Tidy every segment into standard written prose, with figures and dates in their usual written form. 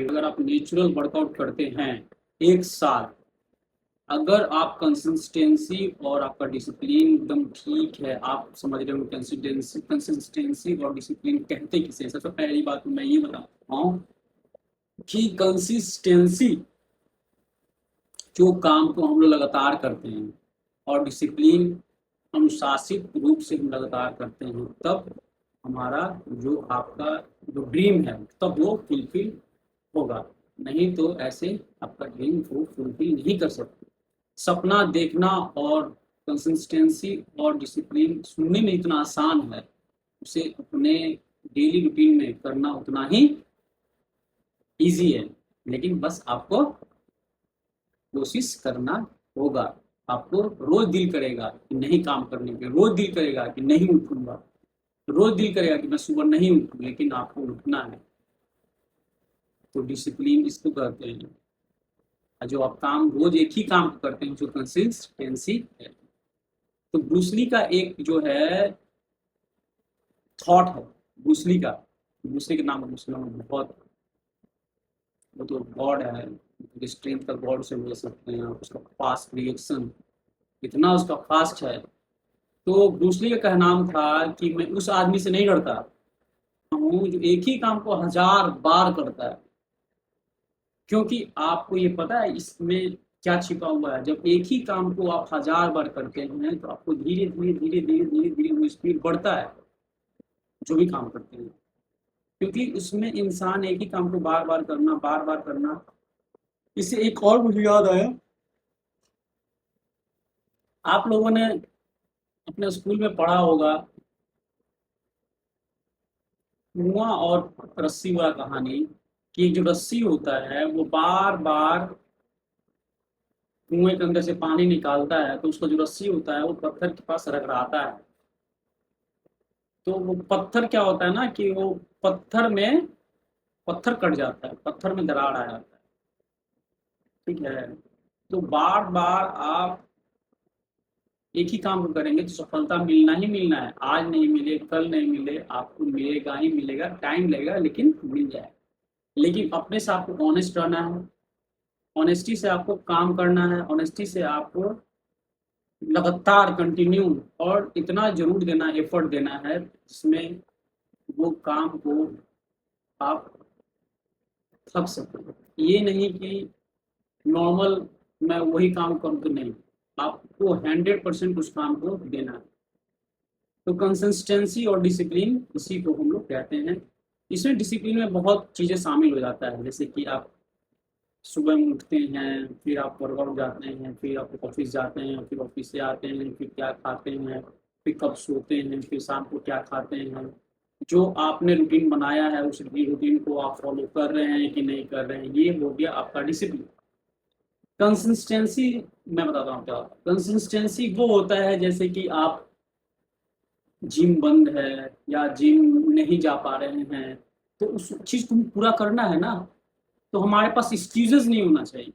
अगर आप natural workout करते हैं एक साल, अगर आप कंसिस्टेंसी और आपका डिसिप्लिन एकदम ठीक है, आप समझ रहे हो कंसिस्टेंसी और डिसिप्लिन कहते किसे। सबसे पहली बात तो मैं ये बताता हूँ कि कंसिस्टेंसी जो काम को हम लोग लगातार करते हैं, और डिसिप्लिन अनुशासित रूप से हम लगातार करते हैं, तब हमारा जो आपका जो ड्रीम है तब वो फुलफिल होगा। नहीं तो ऐसे आपका ड्रीम को फुलफिल नहीं कर सकते। सपना देखना और कंसिस्टेंसी और डिसिप्लिन सुनने में इतना आसान है, उसे अपने डेली रूटीन में करना उतना ही ईजी है। लेकिन बस आपको कोशिश करना होगा। आपको रोज दिल करेगा कि नहीं काम करने के, रोज दिल करेगा कि नहीं उठूंगा, रोज दिल करेगा कि मैं सुबह नहीं उठूँ, लेकिन आपको उठना है। तो डिसिप्लिन इसको कहते हैं। जो आप काम रोज एक ही काम करते हैं, जो कंसिस्टेंसी है। तो ब्रूसली का एक जो है थॉट है, ब्रूसली का, ब्रूसली के नाम ब्रूसली बहुत, वो तो गॉड है, स्ट्रेंथ का गॉड से बोल सकते हैं। उसका फास्ट रिएक्शन इतना उसका फास्ट है। तो ब्रूसली का कहना था कि मैं उस आदमी से नहीं डरता हूँ जो एक ही काम को 1000 बार करता है। क्योंकि आपको ये पता है इसमें क्या छिपा हुआ है। जब एक ही काम को आप 1000 बार करते हैं तो आपको धीरे धीरे धीरे धीरे धीरे धीरे वो स्पीड बढ़ता है जो भी काम करते हैं। क्योंकि उसमें इंसान एक ही काम को बार बार करना, बार बार करना। इससे एक और मुझे याद आया, आप लोगों ने अपने स्कूल में पढ़ा होगा कुआं और रस्सी वाला कहानी, कि जो रस्सी होता है वो बार बार कुएं के अंदर से पानी निकालता है, तो उसका जो रस्सी होता है वो पत्थर के पास रगड़ाता है। तो वो पत्थर क्या होता है ना कि वो पत्थर में पत्थर कट जाता है, पत्थर में दरार आ जाता है। ठीक है। तो बार बार आप एक ही काम को करेंगे तो सफलता मिलना ही मिलना है। आज नहीं मिले, कल नहीं मिले, आपको मिलेगा ही मिलेगा, टाइम लगेगा लेकिन मिल जाए। लेकिन अपने से आपको ऑनेस्ट रहना है, ऑनेस्टी से आपको काम करना है, ऑनेस्टी से आपको लगातार कंटिन्यू और इतना जरूर देना, एफर्ट देना है जिसमें वो काम को आप थक सकें। ये नहीं कि नॉर्मल मैं वही काम करूँ, तो नहीं, आपको 100% उस काम को देना है। तो कंसिस्टेंसी और डिसिप्लिन इसी को हम लोग कहते हैं। इसमें डिसिप्लिन में बहुत चीज़ें शामिल हो जाता है, जैसे कि आप सुबह में उठते हैं, फिर आप वर्कआउट जाते हैं, फिर आप ऑफिस जाते हैं, फिर ऑफिस से आते हैं, फिर क्या खाते हैं, फिर कब सोते हैं, फिर शाम को क्या खाते हैं। जो आपने रूटीन बनाया है उस रूटीन को आप फॉलो कर रहे हैं कि नहीं कर रहे हैं, ये हो गया आपका डिसिप्लिन। कंसिस्टेंसी मैं बताता हूँ क्या होता है। कंसिस्टेंसी वो होता है जैसे कि आप जिम बंद है या जिम नहीं जा पा रहे हैं, तो उस चीज़ को पूरा करना है ना। तो हमारे पास एक्सक्यूजेज नहीं होना चाहिए,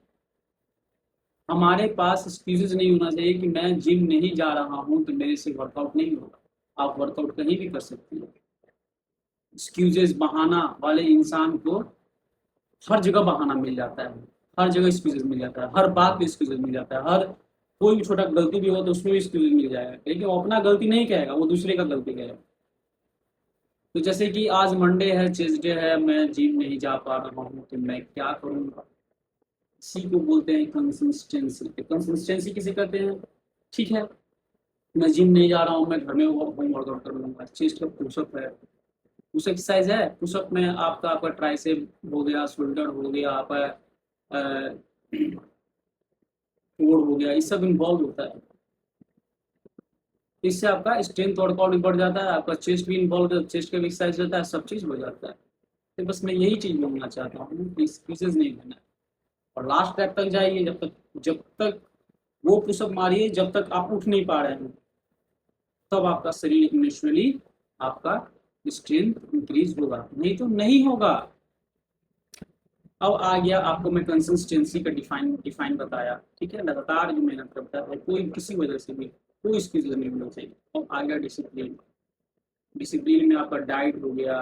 हमारे पास एक्सक्यूजेज नहीं होना चाहिए कि मैं जिम नहीं जा रहा हूँ तो मेरे से वर्कआउट नहीं होगा। आप वर्कआउट कहीं भी कर सकते हैं। एक्सक्यूजेज बहाना वाले इंसान को हर जगह बहाना मिल जाता है, हर जगह एक्सक्यूजेज मिल जाता है, हर बात पे एक्सक्यूजेज मिल जाता है। हर कोई भी छोटा गलती भी हो तो उसमें भी एक्सक्यूजेज मिल जाएगा, लेकिन वो अपना गलती नहीं कहेगा, वो दूसरे का गलती कहेगा। तो जैसे कि आज मंडे है, ट्यूसडे है, मैं जिम नहीं जा पा रहा हूँ तो मैं क्या करूँगा। इसी को बोलते हैं कंसिस्टेंसी। कंसिस्टेंसी किसे कहते हैं। ठीक है, मैं जिम नहीं जा रहा हूँ, मैं घर में होम वर्कआउट कर लूँगा। चेस्ट का पुशअप है, पुश एक्सरसाइज है, पुशअप में आपका ट्राइसेप हो गया, शोल्डर हो गया, आपका कोर हो गया, ये सब इन्वॉल्व होता है। इससे आपका स्ट्रेंथ वर्कआउट भी बढ़ जाता है, आपका चेस्ट भी इन्वॉल्व होता है, चेस्ट का भी एक्सरसाइज रहता है, सब चीज़ हो जाता है। तो बस मैं यही चीज़ बोलना चाहता हूँ कि एक्सक्यूजेज नहीं देना है, और लास्ट ट्रैक तक जाइए। जब तक वो पुशअप मारिए जब तक आप उठ नहीं पा रहे हैं, तब आपका शरीर नेचुरली आपका स्ट्रेंथ इंक्रीज होगा, नहीं तो नहीं होगा। अब आ गया, आपको मैं कंसिस्टेंसी का डिफाइन बताया। ठीक है, लगातार जो मेहनत करता है, कोई किसी वजह से भी कोई एक्सक्यूज नहीं होना चाहिए। अब आ गया डिसिप्लिन। डिसिप्लिन में आपका डाइट हो गया,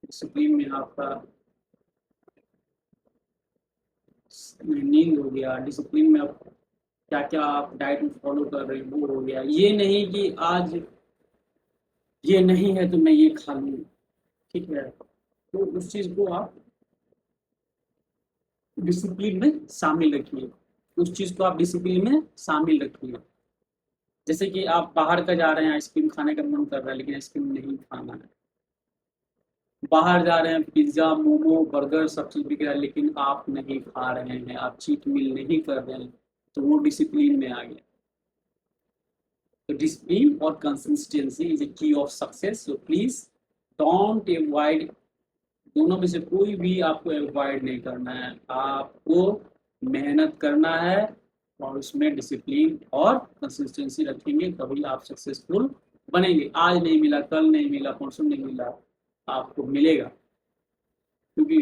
डिसिप्लिन में आपका नींद हो गया, डिसिप्लिन में आप क्या क्या आप डाइट में फॉलो कर रहे हैं वो हो गया। ये नहीं कि आज ये नहीं है तो मैं ये खा लूँ, ठीक है, तो उस चीज़ को आप डिसिप्लिन में शामिल रखिए, उस चीज़ को आप डिसिप्लिन में शामिल रखिए। जैसे कि आप बाहर का जा रहे हैं, आइसक्रीम खाने का मन कर रहा है लेकिन आइसक्रीम नहीं खाना है, बाहर जा रहे हैं, पिज्ज़ा, मोमो, बर्गर सब चीज़ बिक रहा है लेकिन आप नहीं खा रहे हैं, आप चीट मील नहीं कर रहे हैं, तो वो डिसिप्लिन में आ गया। तो डिसिप्लिन और कंसिस्टेंसी इज ए की of success, so please don't avoid, दोनों में से कोई भी आपको अवॉइड नहीं करना है, आपको मेहनत करना है और उसमें डिसिप्लिन और कंसिस्टेंसी रखेंगे तभी आप सक्सेसफुल बनेंगे। आज नहीं मिला, कल नहीं मिला, परसों नहीं मिला, आपको मिलेगा। क्योंकि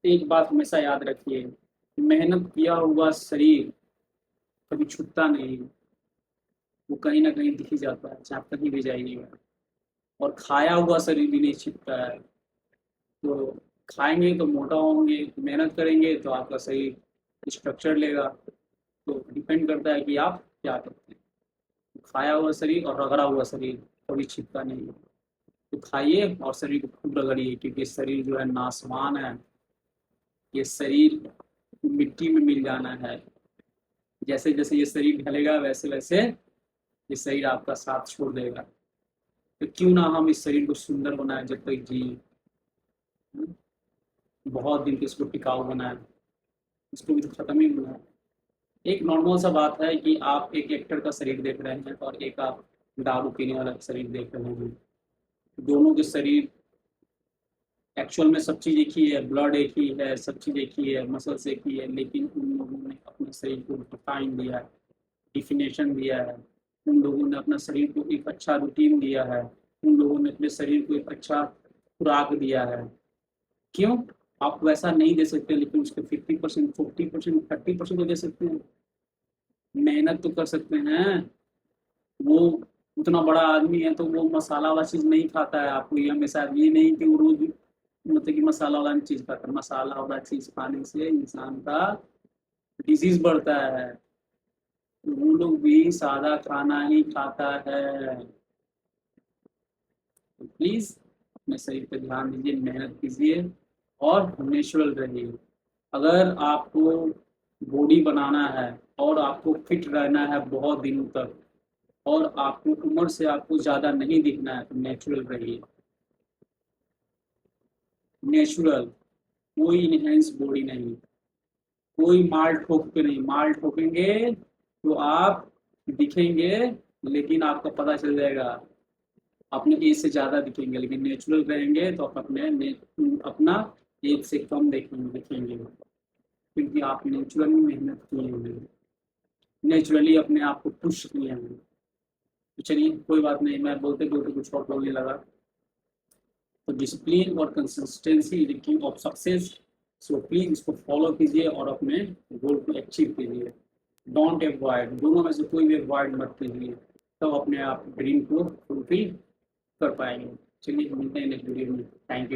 एक बात हमेशा याद रखिए, मेहनत किया हुआ शरीर कभी छूटता नहीं, वो कहीं ना कहीं दिख ही जाता है, चाहे आप कहीं भी जाइएगा। और खाया हुआ शरीर भी नहीं छिपता है, तो खाएंगे तो मोटा होंगे, मेहनत करेंगे तो आपका शरीर स्ट्रक्चर लेगा। तो डिपेंड करता है कि आप क्या करते हैं। खाया हुआ शरीर और रगड़ा हुआ शरीर कभी छिपता नहीं है, तो खाइए और शरीर को खूब रगड़िए, क्योंकि शरीर जो है नासवान है, ये शरीर मिट्टी में मिल जाना है। जैसे जैसे ये शरीर ढलेगा वैसे वैसे ये शरीर आपका साथ छोड़ देगा। तो क्यों ना हम इस शरीर को सुंदर बनाए जब तक जी, बहुत दिन के इसको टिकाऊ बनाए, इसको भी तो खत्म ही होना है। एक नॉर्मल सा बात है कि आप एक एक्टर का शरीर देख रहे हैं और एक आप दारू पीने वाला शरीर देख रहे हैं, दोनों के शरीर एक्चुअल में सब चीज़ एक ही है, ब्लड एक ही है, सब चीज़ एक ही है, मसल्स एक ही है, लेकिन उन लोगों ने अपने शरीर को डिफाइन दिया है, डिफिनेशन दिया है, उन लोगों ने अपना शरीर को एक अच्छा रूटीन दिया है, उन लोगों ने अपने शरीर को एक अच्छा खुराक दिया है। क्यों? आप वैसा नहीं दे सकते लेकिन उसके 50%, 40%, 30% तो दे सकते हैं, मेहनत तो कर सकते हैं। वो उतना बड़ा आदमी है तो वो मसाला वाला चीज़ नहीं खाता है, आपको ये हमेशा ये नहीं कि वो रोज मतलब कि मसाला वाला चीज़ खाता है, मसाला वाला चीज़ खाने से इंसान का डिजीज बढ़ता है, वो लोग भी सादा खाना ही खाता है। तो प्लीज़ अपने शरीर पे ध्यान दीजिए, मेहनत कीजिए और नेचुरल रहिए। अगर आपको बॉडी बनाना है और आपको फिट रहना है बहुत दिनों तक और आपको उम्र से आपको ज़्यादा नहीं दिखना है, तो नेचुरल रहिए, नेचुरल, कोई इनहेंस बॉडी नहीं, कोई माल ठोक के नहीं, माल ठोकेंगे तो आप दिखेंगे लेकिन आपको पता चल जाएगा, अपने एज से ज़्यादा दिखेंगे, लेकिन नेचुरल रहेंगे तो आप अपना एज से कम दिखेंगे, क्योंकि आप नेचुरली मेहनत किए हैं, नेचुरली अपने आप को पुश किए हैं। तो चलिए कोई बात नहीं, मैं बोलते बोलते कुछ और बोलने लगा। तो डिसिप्लिन और consistency is the key of success, so please इसको फॉलो कीजिए और अपने गोल को अचीव कीजिए। डोंट अवॉइड, दोनों में से कोई भी अवॉइड मत कीजिए, तब अपने आप ड्रीम को फुलफिल कर पाएंगे। चलिए मिलते हैं नेक्स्ट वीडियो में, थैंक यू।